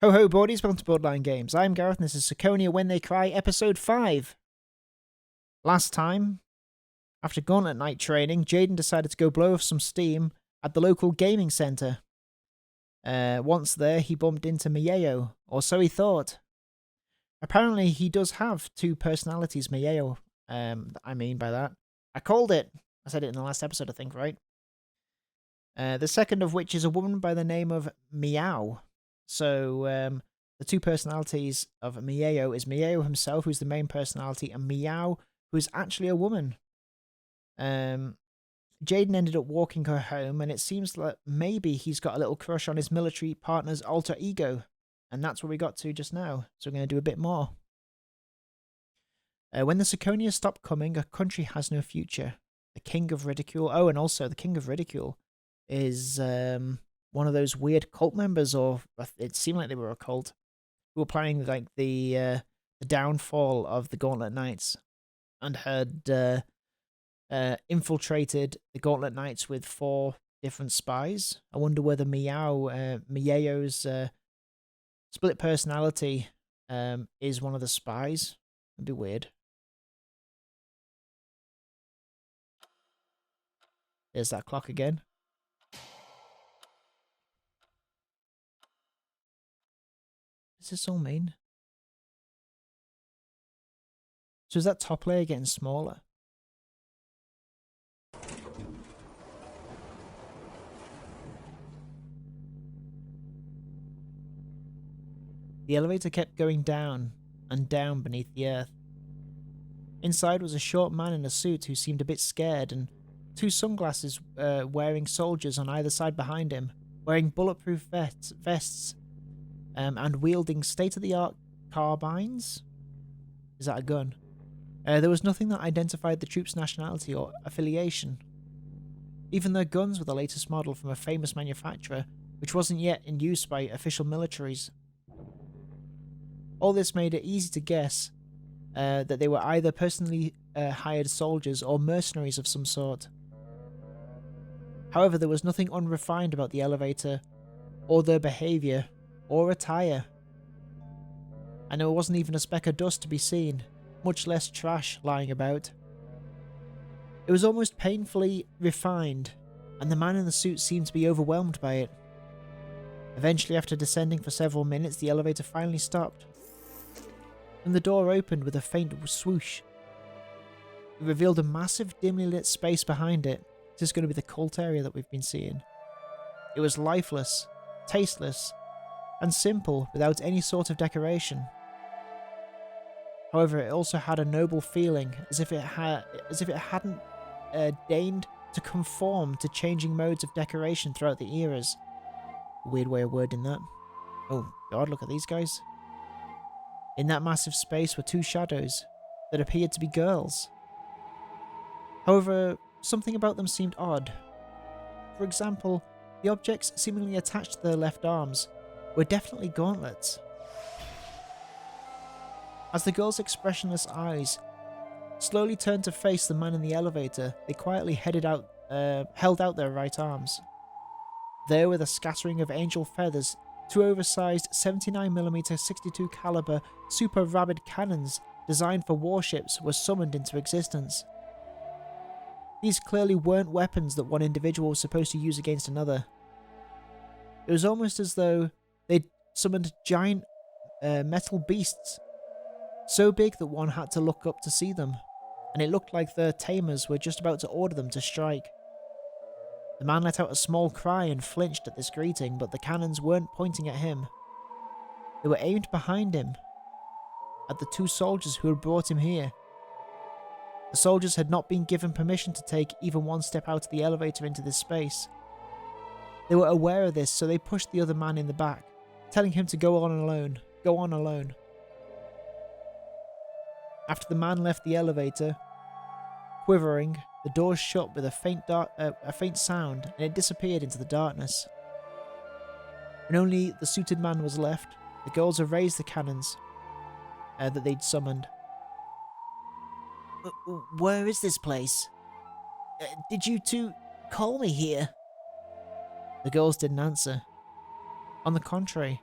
Ho ho, boardies, welcome to Borderline Games. I'm Gareth and this is Ciconia When They Cry, Episode 5. Last time, after Gauntlet Night training, Jaden decided to go blow off some steam at the local gaming centre. Once there, he bumped into Mieo, or so he thought. Apparently, he does have two personalities, Mieo. I mean by that. I called it. I said it in the last episode, I think, right? The second of which is a woman by the name of Meow. So, the two personalities of Mieo is Mieo himself, who's the main personality, and Meow, who's actually a woman. Jaden ended up walking her home, and it seems that maybe he's got a little crush on his military partner's alter ego. And that's where we got to just now, so we're going to do a bit more. When the Ciconia stop coming, a country has no future. The King of Ridicule... Oh, and also, the King of Ridicule is... one of those weird cult members, or it seemed like they were a cult, who were planning like the downfall of the Gauntlet Knights, and had infiltrated the Gauntlet Knights with 4 different spies. I wonder whether Mieo's split personality is one of the spies. It'd be weird. There's that clock again. Does this all mean? So is that top layer getting smaller? The elevator kept going down and down beneath the earth. Inside was a short man in a suit who seemed a bit scared, and 2 sunglasses wearing soldiers on either side behind him, wearing bulletproof vests. And wielding state-of-the-art carbines? Is that a gun? There was nothing that identified the troops' nationality or affiliation. Even their guns were the latest model from a famous manufacturer, which wasn't yet in use by official militaries. All this made it easy to guess that they were either personally hired soldiers or mercenaries of some sort. However, there was nothing unrefined about the elevator, or their behaviour, or attire. And there wasn't even a speck of dust to be seen, much less trash lying about. It was almost painfully refined, and the man in the suit seemed to be overwhelmed by it. Eventually, after descending for several minutes, the elevator finally stopped, and the door opened with a faint swoosh. It revealed a massive, dimly lit space behind it. This is going to be the cult area that we've been seeing. It was lifeless, tasteless, and simple, without any sort of decoration. However, it also had a noble feeling, as if it hadn't deigned to conform to changing modes of decoration throughout the eras. Weird way of wording that. Oh god, look at these guys. In that massive space were 2 shadows that appeared to be girls. However, something about them seemed odd. For example, the objects seemingly attached to their left arms were definitely gauntlets. As the girls' expressionless eyes slowly turned to face the man in the elevator, they quietly held out their right arms. There, with a scattering of angel feathers, 2 oversized 79mm 62 caliber super rabid cannons designed for warships were summoned into existence. These clearly weren't weapons that one individual was supposed to use against another. It was almost as though they'd summoned giant metal beasts, so big that one had to look up to see them, and it looked like their tamers were just about to order them to strike. The man let out a small cry and flinched at this greeting, but the cannons weren't pointing at him. They were aimed behind him, at the 2 soldiers who had brought him here. The soldiers had not been given permission to take even one step out of the elevator into this space. They were aware of this, so they pushed the other man in the back, telling him to go on alone. Go on alone. After the man left the elevator, quivering, the doors shut with a faint sound, and it disappeared into the darkness. When only the suited man was left, the girls have raised the cannons that they'd summoned. Where is this place? Did you 2 call me here? The girls didn't answer. On the contrary,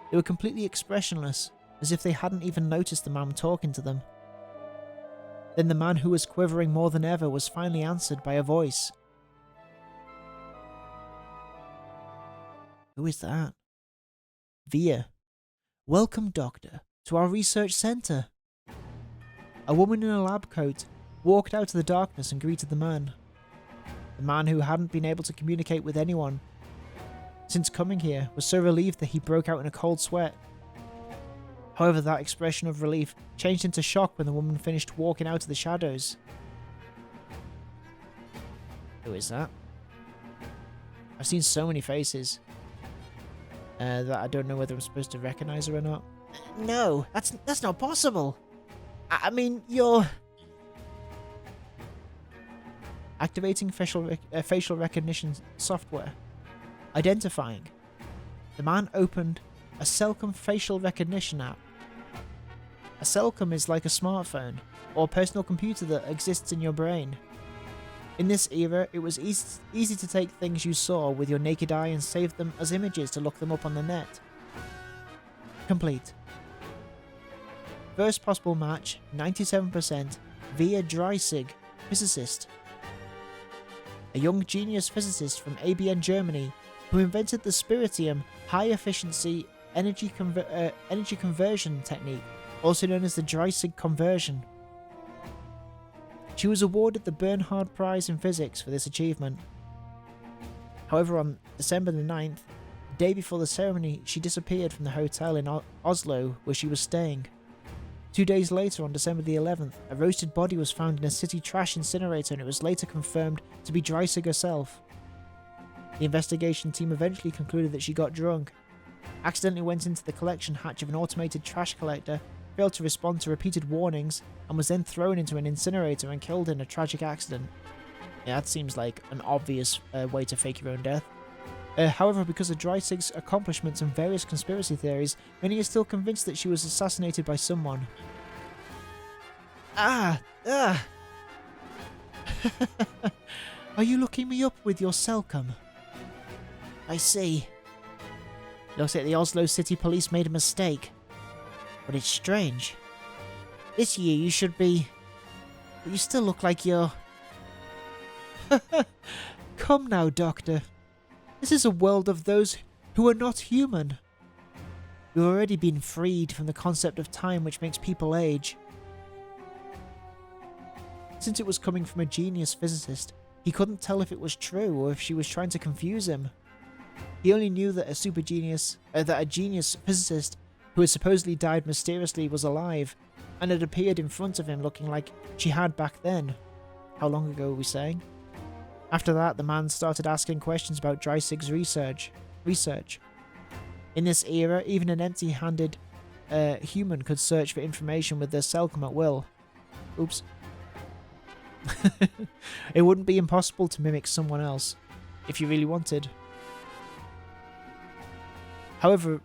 They were completely expressionless, as if they hadn't even noticed the man talking to them. Then the man, who was quivering more than ever, was finally answered by a voice. Who is that? Via. Welcome, Doctor, to our research centre. A woman in a lab coat walked out of the darkness and greeted the man. The man, who hadn't been able to communicate with anyone since coming here, was so relieved that he broke out in a cold sweat. However, that expression of relief changed into shock when the woman finished walking out of the shadows. Who is that? I've seen so many faces that I don't know whether I'm supposed to recognize her or not. No, that's not possible. I mean, you're... Activating facial recognition software. Identifying. The man opened a Celcom facial recognition app. A Celcom is like a smartphone or personal computer that exists in your brain. In this era, it was easy to take things you saw with your naked eye and save them as images to look them up on the net. Complete. First possible match, 97%, via Dreisig, physicist. A young genius physicist from ABN Germany who invented the spiritium high-efficiency energy conversion technique, also known as the Dreisig conversion. She was awarded the Bernhard Prize in Physics for this achievement. However, on December the 9th, the day before the ceremony, she disappeared from the hotel in Oslo where she was staying. 2 days later, on December the 11th, a roasted body was found in a city trash incinerator, and it was later confirmed to be Dreisig herself. The investigation team eventually concluded that she got drunk, accidentally went into the collection hatch of an automated trash collector, failed to respond to repeated warnings, and was then thrown into an incinerator and killed in a tragic accident. Yeah, that seems like an obvious way to fake your own death. However, because of Dreisig's accomplishments and various conspiracy theories, many are still convinced that she was assassinated by someone. Are you looking me up with your Celcom? I see. Looks like the Oslo City Police made a mistake. But it's strange. This year you should be... But you still look like you're... Come now, Doctor. This is a world of those who are not human. We've already been freed from the concept of time which makes people age. Since it was coming from a genius physicist, he couldn't tell if it was true or if she was trying to confuse him. He only knew that a genius physicist who had supposedly died mysteriously was alive, and had appeared in front of him looking like she had back then. How long ago were we saying? After that, the man started asking questions about Dreisig's research. In this era, even an empty-handed human could search for information with their Celcom at will. Oops. It wouldn't be impossible to mimic someone else, if you really wanted. However,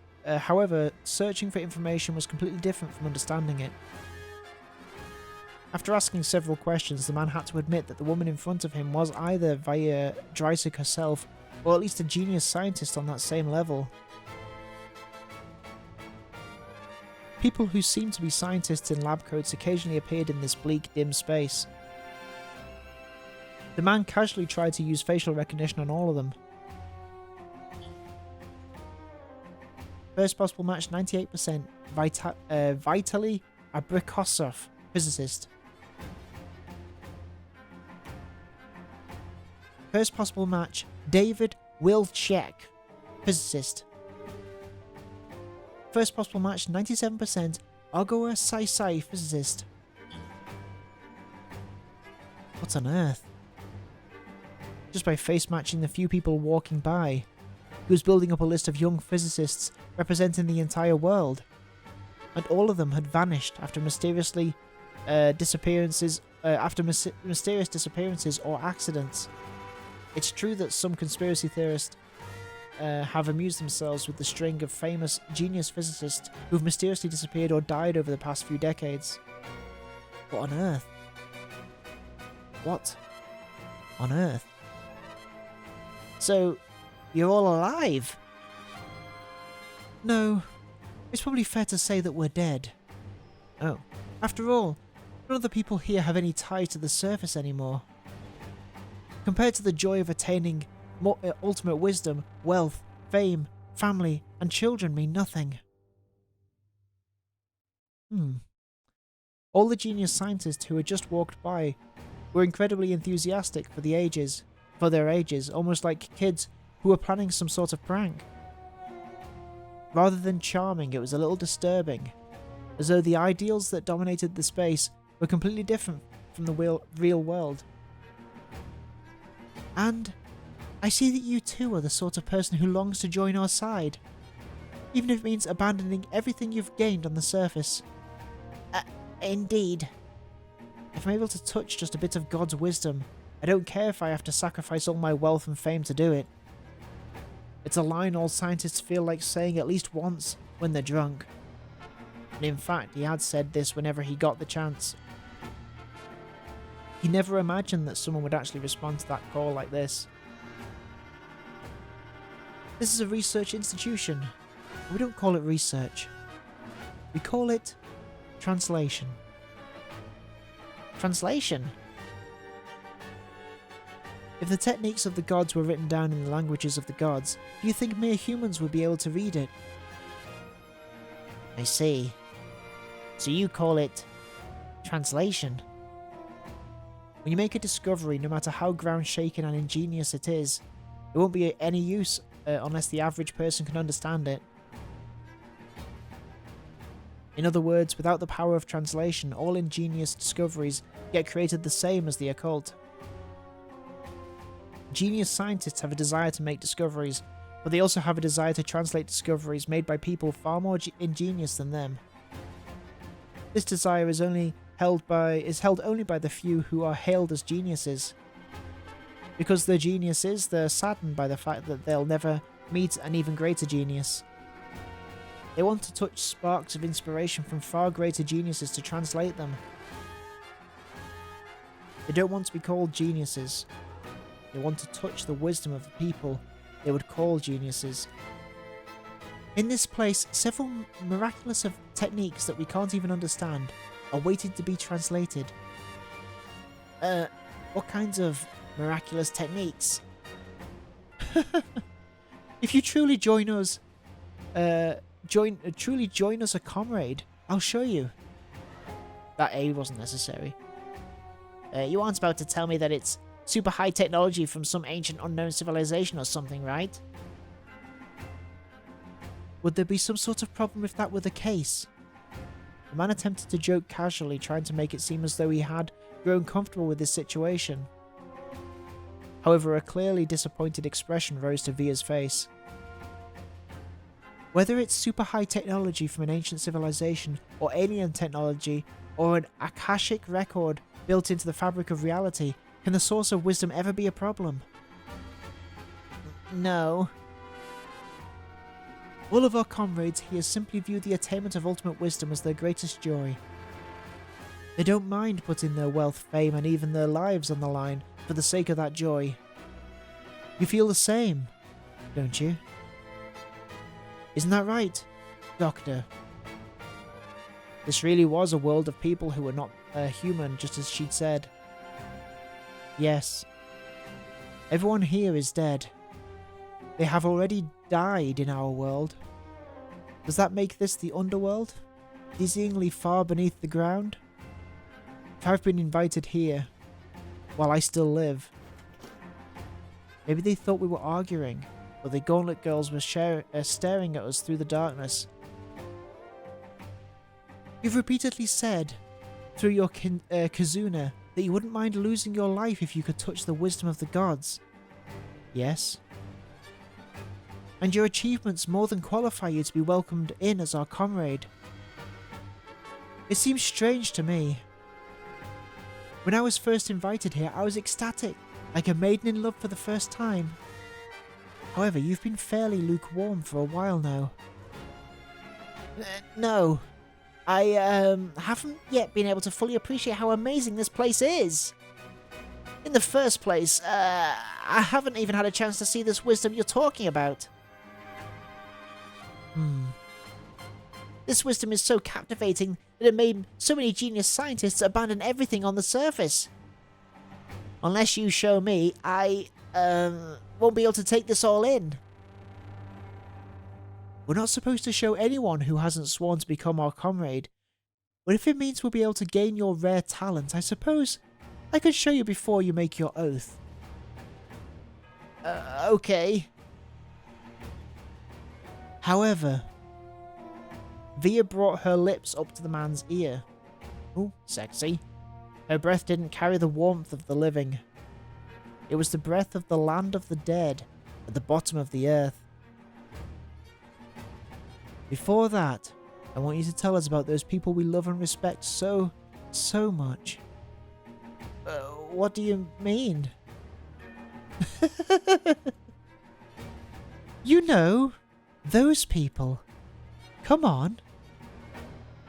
searching for information was completely different from understanding it. After asking several questions, the man had to admit that the woman in front of him was either via Dreisig herself, or at least a genius scientist on that same level. People who seemed to be scientists in lab coats occasionally appeared in this bleak, dim space. The man casually tried to use facial recognition on all of them. First possible match, 98%, Vitaly Abrikosov, physicist. First possible match, David Wilczek, physicist. First possible match, 97%, Agora Saisai, physicist. What on earth? Just by face matching the few people walking by, he was building up a list of young physicists representing the entire world, and all of them had vanished after mysterious disappearances or accidents. It's true that some conspiracy theorists have amused themselves with the string of famous genius physicists who've mysteriously disappeared or died over the past few decades. What on earth? What on earth? So, you're all alive? No, It's probably fair to say that we're dead. Oh. After all, none of the people here have any ties to the surface anymore. Compared to the joy of attaining ultimate wisdom, wealth, fame, family, and children mean nothing. All the genius scientists who had just walked by were incredibly enthusiastic for their ages, almost like kids who were planning some sort of prank. Rather than charming, it was a little disturbing, as though the ideals that dominated the space were completely different from the real world. And I see that you too are the sort of person who longs to join our side, even if it means abandoning everything you've gained on the surface. Indeed. If I'm able to touch just a bit of God's wisdom, I don't care if I have to sacrifice all my wealth and fame to do it. It's a line all scientists feel like saying at least once when they're drunk. And in fact, he had said this whenever he got the chance. He never imagined that someone would actually respond to that call like this. This is a research institution. We don't call it research. We call it translation. Translation? If the techniques of the gods were written down in the languages of the gods, do you think mere humans would be able to read it? I see. So you call it translation? When you make a discovery, no matter how ground-shaking and ingenious it is, it won't be any use unless the average person can understand it. In other words, without the power of translation, all ingenious discoveries get created the same as the occult. Genius scientists have a desire to make discoveries, but they also have a desire to translate discoveries made by people far more ingenious than them. This desire is held only by the few who are hailed as geniuses. Because they're geniuses, they're saddened by the fact that they'll never meet an even greater genius. They want to touch sparks of inspiration from far greater geniuses to translate them. They don't want to be called geniuses. They want to touch the wisdom of the people they would call geniuses. In this place, several miraculous techniques that we can't even understand are waiting to be translated. What kinds of miraculous techniques? If you truly join us, truly join us a comrade, I'll show you. That A wasn't necessary. You aren't about to tell me that it's super high technology from some ancient unknown civilization or something, right? Would there be some sort of problem if that were the case? The man attempted to joke casually, trying to make it seem as though he had grown comfortable with this situation. However, a clearly disappointed expression rose to Via's face. Whether it's super high technology from an ancient civilization, or alien technology, or an Akashic record built into the fabric of reality, can the source of wisdom ever be a problem? No. All of our comrades here simply view the attainment of ultimate wisdom as their greatest joy. They don't mind putting their wealth, fame, and even their lives on the line for the sake of that joy. You feel the same, don't you? Isn't that right, Doctor? This really was a world of people who were not human, just as she'd said. Yes. Everyone here is dead. They have already died in our world. Does that make this the underworld? Dizzyingly far beneath the ground? If I've been invited here, while I still live. Maybe they thought we were arguing, but the Gauntlet Girls were staring at us through the darkness. You've repeatedly said, through your Kizuna, that you wouldn't mind losing your life if you could touch the wisdom of the gods. Yes. And your achievements more than qualify you to be welcomed in as our comrade. It seems strange to me. When I was first invited here, I was ecstatic, like a maiden in love for the first time. However, you've been fairly lukewarm for a while now. No. I haven't yet been able to fully appreciate how amazing this place is. In the first place, I haven't even had a chance to see this wisdom you're talking about. This wisdom is so captivating that it made so many genius scientists abandon everything on the surface. Unless you show me, I won't be able to take this all in. We're not supposed to show anyone who hasn't sworn to become our comrade. But if it means we'll be able to gain your rare talent, I suppose I could show you before you make your oath. Okay. However, Via brought her lips up to the man's ear. Ooh, sexy. Her breath didn't carry the warmth of the living. It was the breath of the land of the dead, at the bottom of the earth. Before that, I want you to tell us about those people we love and respect so much. What do you mean? You know, those people. Come on.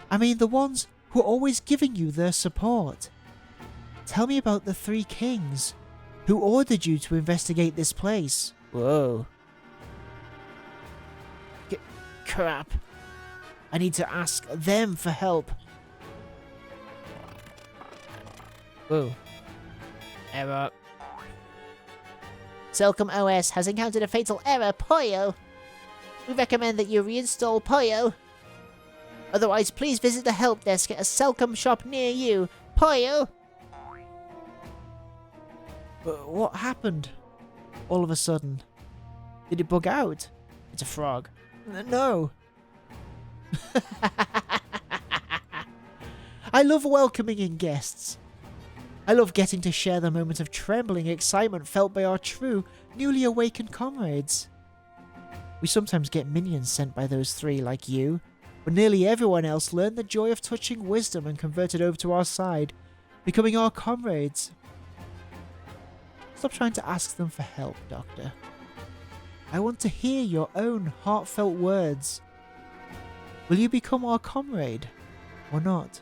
I mean, the ones who are always giving you their support. Tell me about the three kings who ordered you to investigate this place. Whoa. Crap. I need to ask them for help. Whoa. Error. Celcom OS has encountered a fatal error, Pollo. We recommend that you reinstall Pollo. Otherwise, please visit the help desk at a Celcom shop near you. Pollo! What happened? All of a sudden. Did it bug out? It's a frog. No. I love welcoming in guests. I love getting to share the moment of trembling excitement felt by our true, newly awakened comrades. We sometimes get minions sent by those three like you, but nearly everyone else learned the joy of touching wisdom and converted over to our side, becoming our comrades. Stop trying to ask them for help, Doctor. I want to hear your own heartfelt words. Will you become our comrade, or not?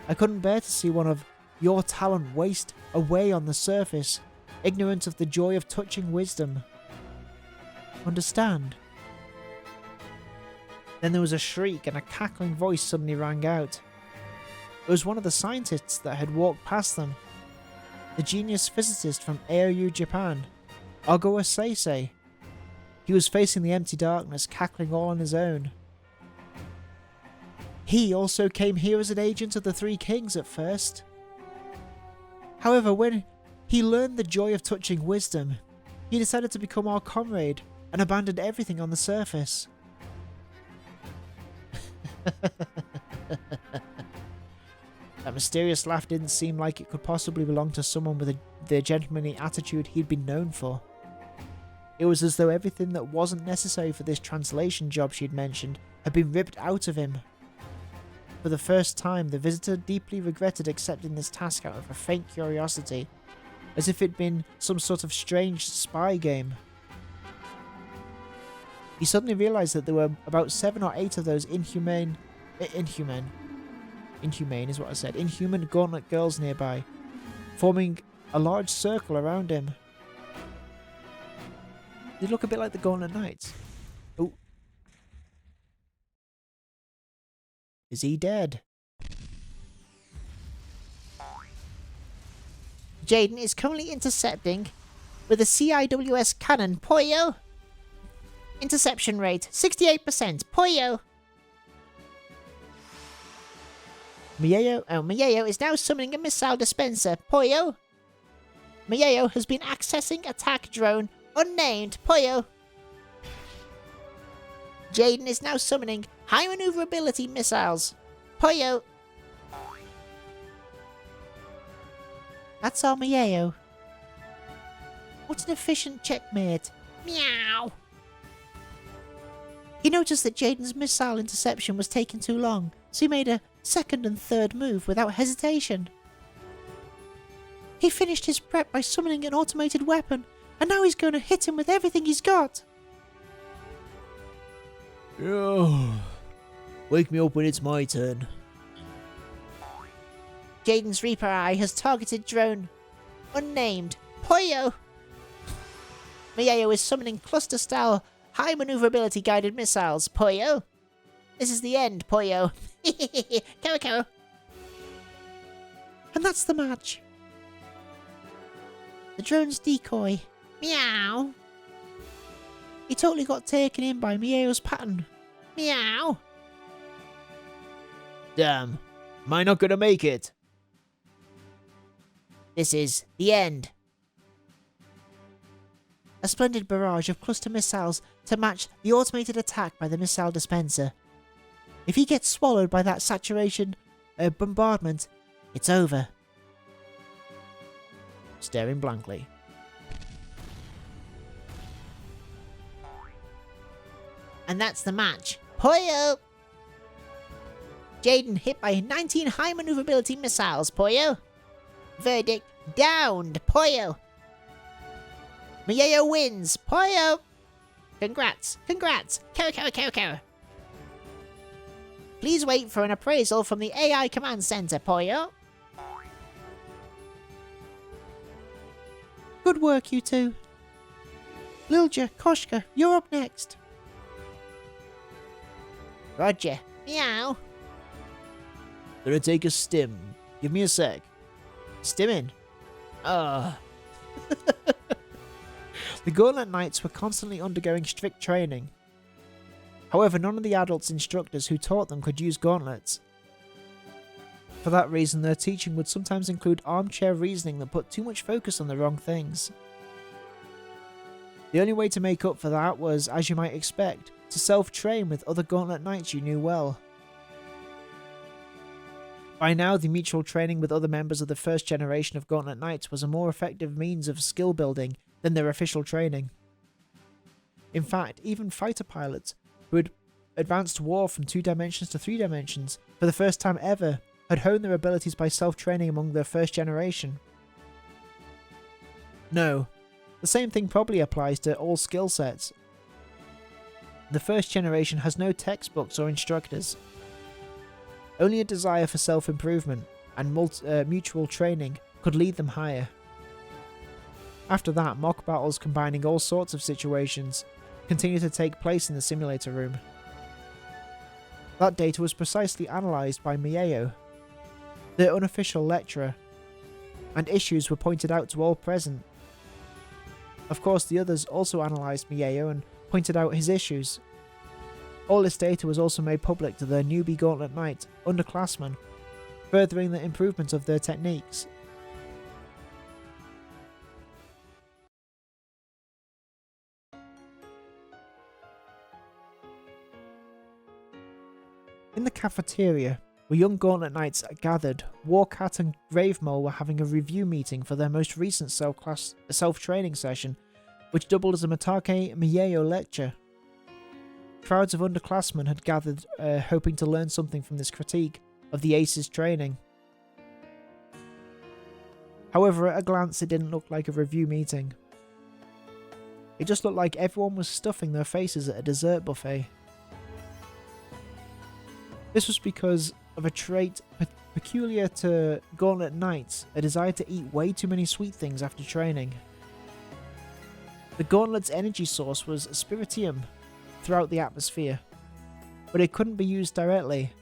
I couldn't bear to see one of your talent waste away on the surface, ignorant of the joy of touching wisdom. Understand? Then there was a shriek and a cackling voice suddenly rang out. It was one of the scientists that had walked past them. The genius physicist from AOU Japan, Ogawa Seisei. He was facing the empty darkness, cackling all on his own. He also came here as an agent of the Three Kings at first. However, when he learned the joy of touching wisdom, he decided to become our comrade and abandoned everything on the surface. That mysterious laugh didn't seem like it could possibly belong to someone with the gentlemanly attitude he'd been known for. It was as though everything that wasn't necessary for this translation job she'd mentioned had been ripped out of him. For the first time, the visitor deeply regretted accepting this task out of a faint curiosity, as if it'd been some sort of strange spy game. He suddenly realized that there were about 7 or 8 of those inhuman gauntlet girls nearby, forming a large circle around him. They look a bit like the Gauntlet Knights. Oh. Is he dead? Jaden is currently intercepting with a CIWS cannon. Pollo! Interception rate 68%. Pollo! Miyayo is now summoning a missile dispenser. Pollo! Miyayo has been accessing attack drone unnamed. Pollo! Jaden is now summoning high maneuverability missiles. Pollo! That's our Miyayo. What an efficient checkmate. Meow! He noticed that Jaden's missile interception was taking too long, so he made a second and third move without hesitation. He finished his prep by summoning an automated weapon, and now he's going to hit him with everything he's got. Oh, wake me up when it's my turn. Jaden's Reaper Eye has targeted drone unnamed. Pollo! Miyayo is summoning cluster-style high maneuverability guided missiles. Pollo! This is the end, Pollo. Coco. And that's the match. The drone's decoy. Meow. He totally got taken in by Mieo's pattern. Meow. Damn. Am I not gonna make it? This is the end. A splendid barrage of cluster missiles to match the automated attack by the missile dispenser. If he gets swallowed by that saturation bombardment, it's over. Staring blankly. And that's the match. Pollo. Jaden hit by 19 high maneuverability missiles, Pollo. Verdict, downed, Pollo. Mieo wins, Pollo. Congrats, congrats, Coco. Please wait for an appraisal from the AI Command Center, Pollo. Good work, you two. Lilja, Koshka, you're up next. Roger. Meow. Gonna take a stim. Give me a sec. Stimming. Ugh. The Gauntlet Knights were constantly undergoing strict training. However, none of the adults instructors who taught them could use gauntlets. For that reason, their teaching would sometimes include armchair reasoning that put too much focus on the wrong things. The only way to make up for that was, as you might expect, to self-train with other Gauntlet Knights you knew well. By now, the mutual training with other members of the first generation of Gauntlet Knights was a more effective means of skill building than their official training. In fact, even fighter pilots, who had advanced war from 2 dimensions to 3 dimensions for the first time ever, had honed their abilities by self-training among their first generation. No, the same thing probably applies to all skill sets. The first generation has no textbooks or instructors. Only a desire for self-improvement and mutual training could lead them higher. After that, mock battles combining all sorts of situations continued to take place in the simulator room. That data was precisely analysed by Mieo, their unofficial lecturer, and issues were pointed out to all present. Of course, the others also analysed Mieo and pointed out his issues. All this data was also made public to their newbie Gauntlet Knight underclassmen, furthering the improvement of their techniques. In the cafeteria, where young Gauntlet Knights gathered, Warcat and Gravemole were having a review meeting for their most recent self-training session, which doubled as a Matake Mieo lecture. Crowds of underclassmen had gathered, hoping to learn something from this critique of the Aces' training. However, at a glance it didn't look like a review meeting. It just looked like everyone was stuffing their faces at a dessert buffet. This was because of a trait peculiar to Gauntlet Knights, a desire to eat way too many sweet things after training. The Gauntlet's energy source was spiritium throughout the atmosphere, but it couldn't be used directly.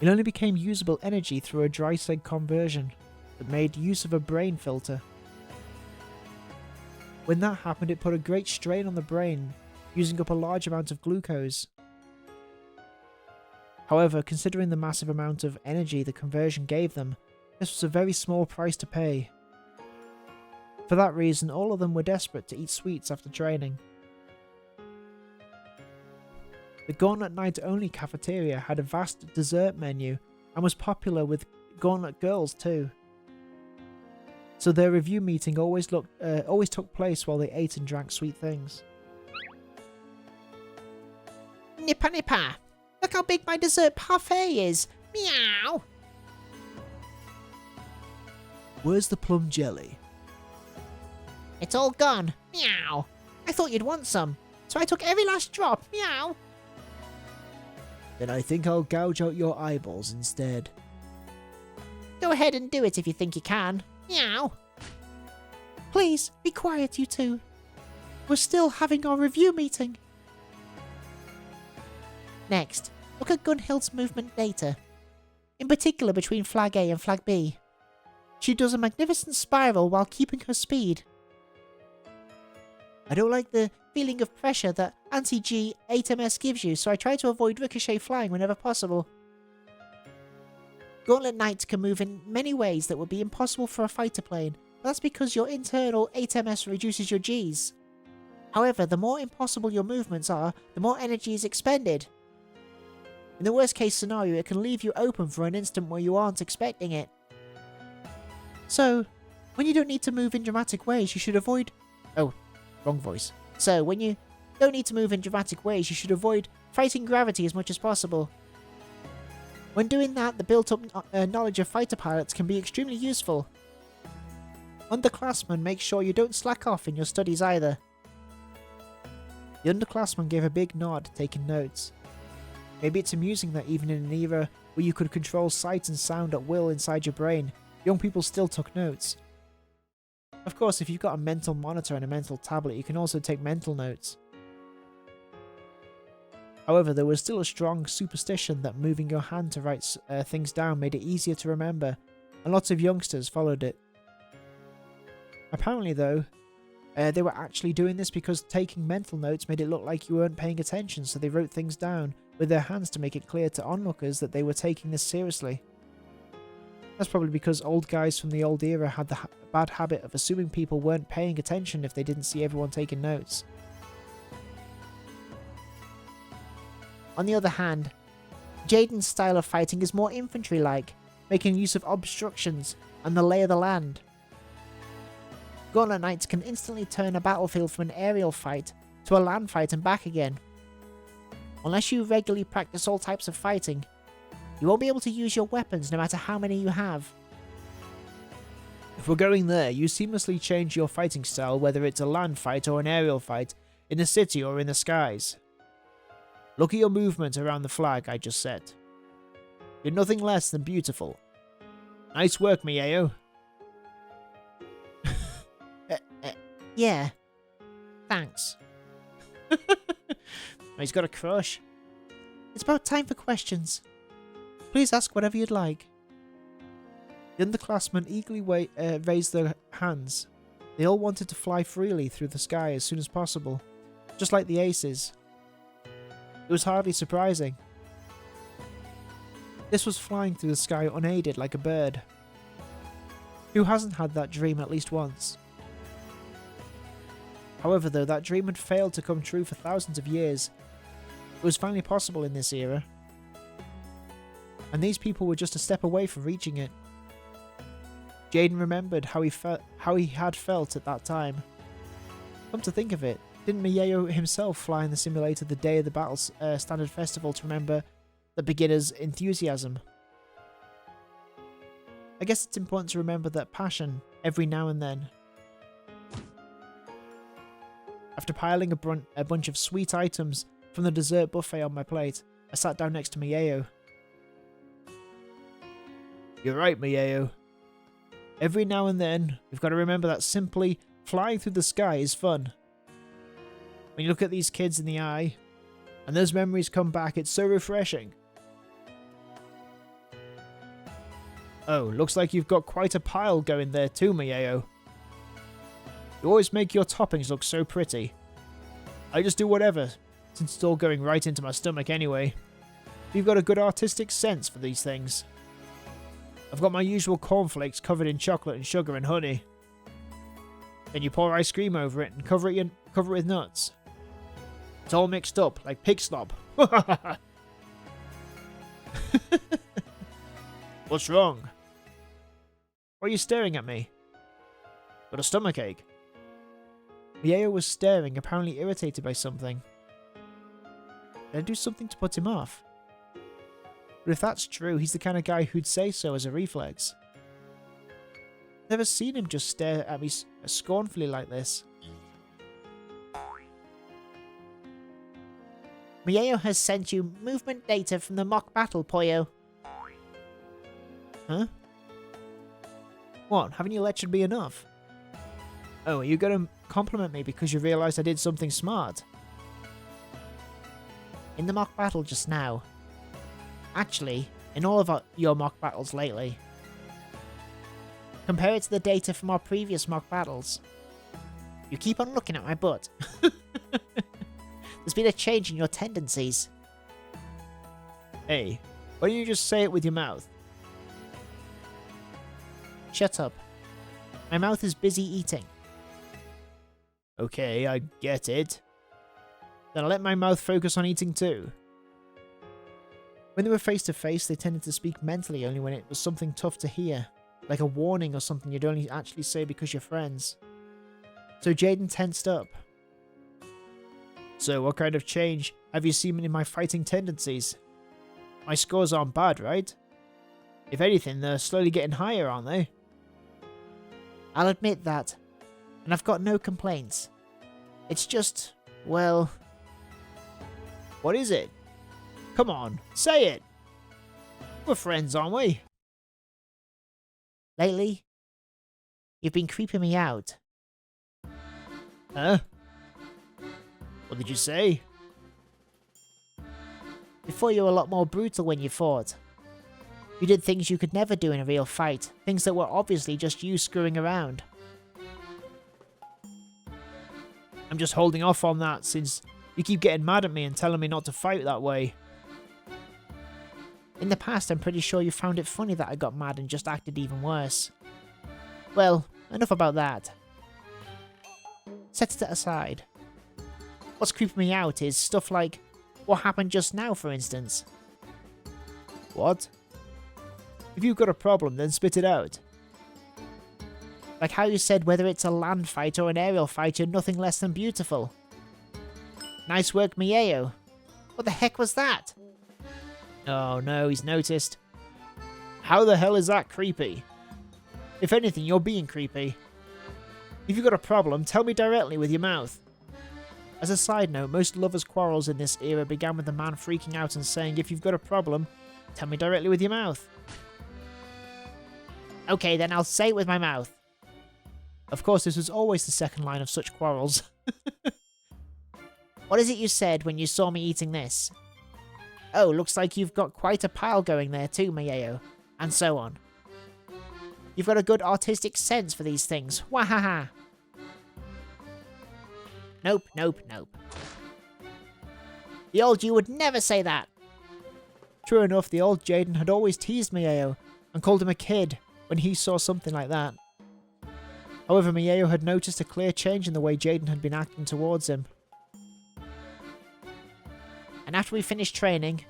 It only became usable energy through a dry seg conversion that made use of a brain filter. When that happened, it put a great strain on the brain, using up a large amount of glucose. However, considering the massive amount of energy the conversion gave them, this was a very small price to pay. For that reason, all of them were desperate to eat sweets after training. The Gauntlet Knight only cafeteria had a vast dessert menu and was popular with Gauntlet girls too. So their review meeting always took place while they ate and drank sweet things. Nippa nippa. Look how big my dessert parfait is. Meow. Where's the plum jelly? It's all gone. Meow. I thought you'd want some, so I took every last drop. Meow. Then I think I'll gouge out your eyeballs instead. Go ahead and do it if you think you can. Meow. Please, be quiet, you two. We're still having our review meeting. Next, look at Gunhild's movement data. In particular between Flag A and Flag B. She does a magnificent spiral while keeping her speed. I don't like the feeling of pressure that anti-G 8MS gives you, so I try to avoid ricochet flying whenever possible. Gauntlet Knights can move in many ways that would be impossible for a fighter plane, but that's because your internal 8MS reduces your Gs. However, the more impossible your movements are, the more energy is expended. In the worst case scenario, it can leave you open for an instant where you aren't expecting it. So, when you don't need to move in dramatic ways, you should avoid... Oh, wrong voice. So, when you don't need to move in dramatic ways, you should avoid fighting gravity as much as possible. When doing that, the built-up knowledge of fighter pilots can be extremely useful. Underclassmen, make sure you don't slack off in your studies either. The underclassman gave a big nod, taking notes. Maybe it's amusing that even in an era where you could control sight and sound at will inside your brain, young people still took notes. Of course, if you've got a mental monitor and a mental tablet, you can also take mental notes. However, there was still a strong superstition that moving your hand to write things down made it easier to remember, and lots of youngsters followed it. Apparently though, they were actually doing this because taking mental notes made it look like you weren't paying attention, so they wrote things down with their hands to make it clear to onlookers that they were taking this seriously. That's probably because old guys from the old era had the bad habit of assuming people weren't paying attention if they didn't see everyone taking notes. On the other hand, Jaden's style of fighting is more infantry-like, making use of obstructions and the lay of the land. Gauntlet Knights can instantly turn a battlefield from an aerial fight to a land fight and back again. Unless you regularly practice all types of fighting, you won't be able to use your weapons no matter how many you have. If we're going there, you seamlessly change your fighting style, whether it's a land fight or an aerial fight, in the city or in the skies. Look at your movement around the flag I just set. You're nothing less than beautiful. Nice work, Mieo. Yeah. Thanks. He's got a crush. It's about time for questions. Please ask whatever you'd like. The underclassmen eagerly raised their hands. They all wanted to fly freely through the sky as soon as possible, just like the aces. It was hardly surprising. This was flying through the sky unaided like a bird. Who hasn't had that dream at least once? However, though that dream had failed to come true for thousands of years, it was finally possible in this era. And these people were just a step away from reaching it. Jaden remembered how he had felt at that time. Come to think of it, didn't Mieo himself fly in the simulator the day of the battle standard festival to remember the beginner's enthusiasm? I guess it's important to remember that passion every now and then. After piling a bunch of sweet items from the dessert buffet on my plate, I sat down next to Mieo. You're right, Mieo. Every now and then, we've got to remember that simply flying through the sky is fun. When you look at these kids in the eye, and those memories come back, it's so refreshing. Oh, looks like you've got quite a pile going there too, Mieo. You always make your toppings look so pretty. I just do whatever, since it's all going right into my stomach anyway. You've got a good artistic sense for these things. I've got my usual cornflakes covered in chocolate and sugar and honey. Then you pour ice cream over it and cover it with nuts. It's all mixed up, like pig slop. What's wrong? Why are you staring at me? Got a stomachache? Mieo was staring, apparently irritated by something. Did I do something to put him off? But if that's true, he's the kind of guy who'd say so as a reflex. Never seen him just stare at me scornfully like this. Mieo has sent you movement data from the mock battle, Poyo. Huh? What, haven't you lectured me enough? Oh, are you going to compliment me because you realised I did something smart? in the mock battle just now. Actually, in all of your mock battles lately. Compare it to the data from our previous mock battles. You keep on looking at my butt. There's been a change in your tendencies. Hey, why don't you just say it with your mouth? Shut up. My mouth is busy eating. Okay, I get it. Then I'll let my mouth focus on eating too. When they were face to face, they tended to speak mentally only when it was something tough to hear, like a warning or something you'd only actually say because you're friends. So Jaden tensed up. So what kind of change have you seen in my fighting tendencies? My scores aren't bad, right? If anything, they're slowly getting higher, aren't they? I'll admit that, and I've got no complaints. It's just, well... What is it? Come on, say it! We're friends, aren't we? Lately, you've been creeping me out. Huh? What did you say? Before you were a lot more brutal when you fought. You did things you could never do in a real fight, things that were obviously just you screwing around. I'm just holding off on that since you keep getting mad at me and telling me not to fight that way. In the past, I'm pretty sure you found it funny that I got mad and just acted even worse. Well, enough about that. Set it aside. What's creeping me out is stuff like what happened just now, for instance. What? If you've got a problem, then spit it out. Like how you said whether it's a land fight or an aerial fight, you're nothing less than beautiful. Nice work, Mieo. What the heck was that? Oh no, he's noticed. How the hell is that creepy? If anything, you're being creepy. If you've got a problem, tell me directly with your mouth. As a side note, most lovers' quarrels in this era began with the man freaking out and saying, if you've got a problem, tell me directly with your mouth. Okay, then I'll say it with my mouth. Of course, this was always the second line of such quarrels. What is it you said when you saw me eating this? Oh, looks like you've got quite a pile going there too, Mieo. And so on. You've got a good artistic sense for these things. Wahaha. Nope, nope, nope. The old you would never say that. True enough, the old Jaden had always teased Mieo and called him a kid when he saw something like that. However, Mieo had noticed a clear change in the way Jaden had been acting towards him. And after we finished training,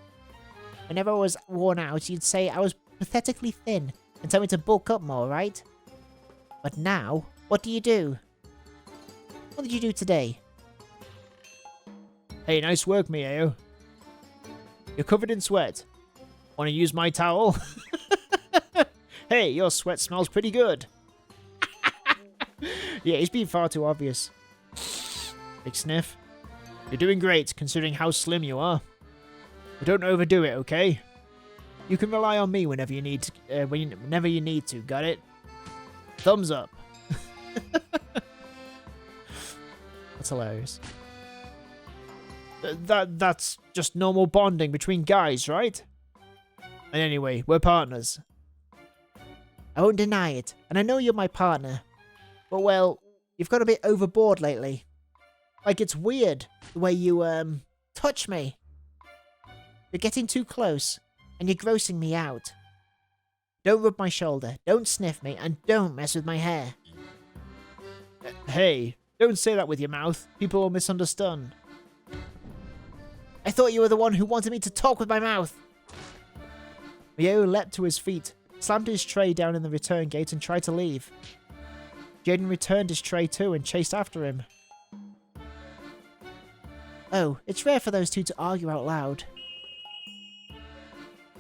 whenever I was worn out, you'd say I was pathetically thin and tell me to bulk up more, right? But now, what do you do? What did you do today? Hey, nice work, Mieo. You're covered in sweat. Want to use my towel? Hey, your sweat smells pretty good. Yeah, he's being far too obvious. Big sniff. You're doing great, considering how slim you are. But don't overdo it, okay? You can rely on me whenever you need to. Whenever you need to. Got it? Thumbs up. That's hilarious. That's just normal bonding between guys, right? And anyway, we're partners. I won't deny it, and I know you're my partner. But well, you've got a bit overboard lately. Like it's weird the way you touch me. You're getting too close, and you're grossing me out. Don't rub my shoulder, don't sniff me, and don't mess with my hair. Hey, don't say that with your mouth. People will misunderstand. I thought you were the one who wanted me to talk with my mouth. Mieo leapt to his feet, slammed his tray down in the return gate and tried to leave. Jaden returned his tray too and chased after him. Oh, it's rare for those two to argue out loud.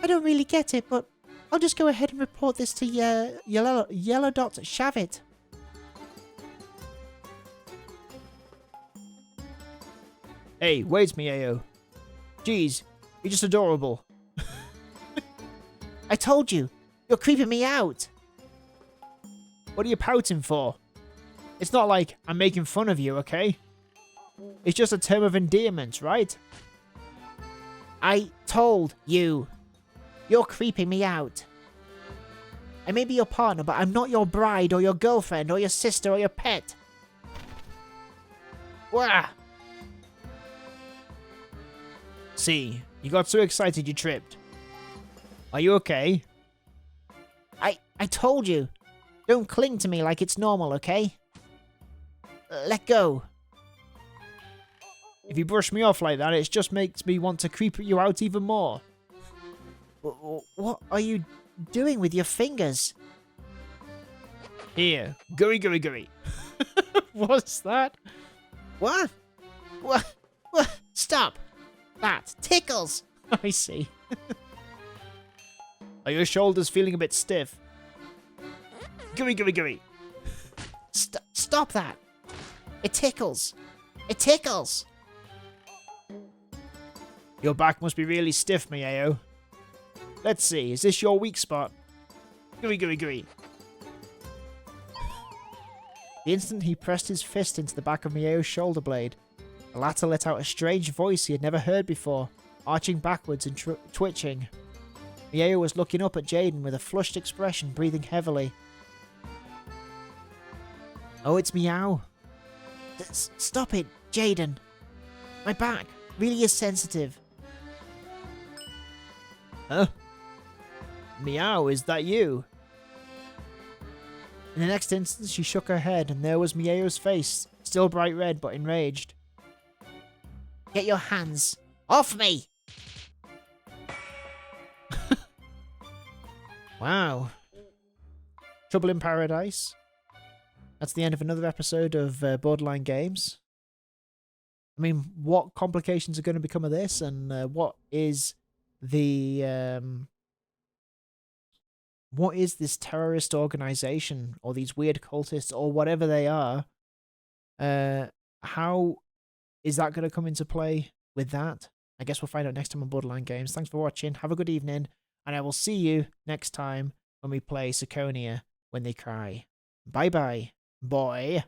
I don't really get it, but I'll just go ahead and report this to Yellow Dot Shavit. Hey, wait, Mieo. Jeez, you're just adorable. I told you, you're creeping me out. What are you pouting for? It's not like I'm making fun of you, okay? It's just a term of endearment, right? I told you. You're creeping me out. I may be your partner, but I'm not your bride or your girlfriend or your sister or your pet. Wah! See, you got so excited you tripped. Are you okay? I told you. Don't cling to me like it's normal, okay? Let go. If you brush me off like that, it just makes me want to creep you out even more. What are you doing with your fingers? Here, gooey gooey gooey. What's that? What? What? Stop! That tickles! I see. Are your shoulders feeling a bit stiff? Gooey gooey gooey. Stop that! It tickles! It tickles! Your back must be really stiff, Miao. Let's see, is this your weak spot? Gooey gooey gooey. The instant he pressed his fist into the back of Miao's shoulder blade, the latter let out a strange voice he had never heard before, arching backwards and twitching. Miao was looking up at Jaden with a flushed expression, breathing heavily. Oh, it's Miao. Stop it, Jaden. My back really is sensitive. Huh? Miao, is that you? In the next instant, she shook her head, and there was Miao's face, still bright red but enraged. Get your hands off me! Wow. Trouble in Paradise. That's the end of another episode of Borderline Games. I mean, what complications are going to become of this, and what is this terrorist organization, or these weird cultists, or whatever they are? How is that going to come into play with that? I guess we'll find out next time on Borderline Games. Thanks for watching. Have a good evening, and I will see you next time when we play Ciconia When They Cry. Bye bye, boy.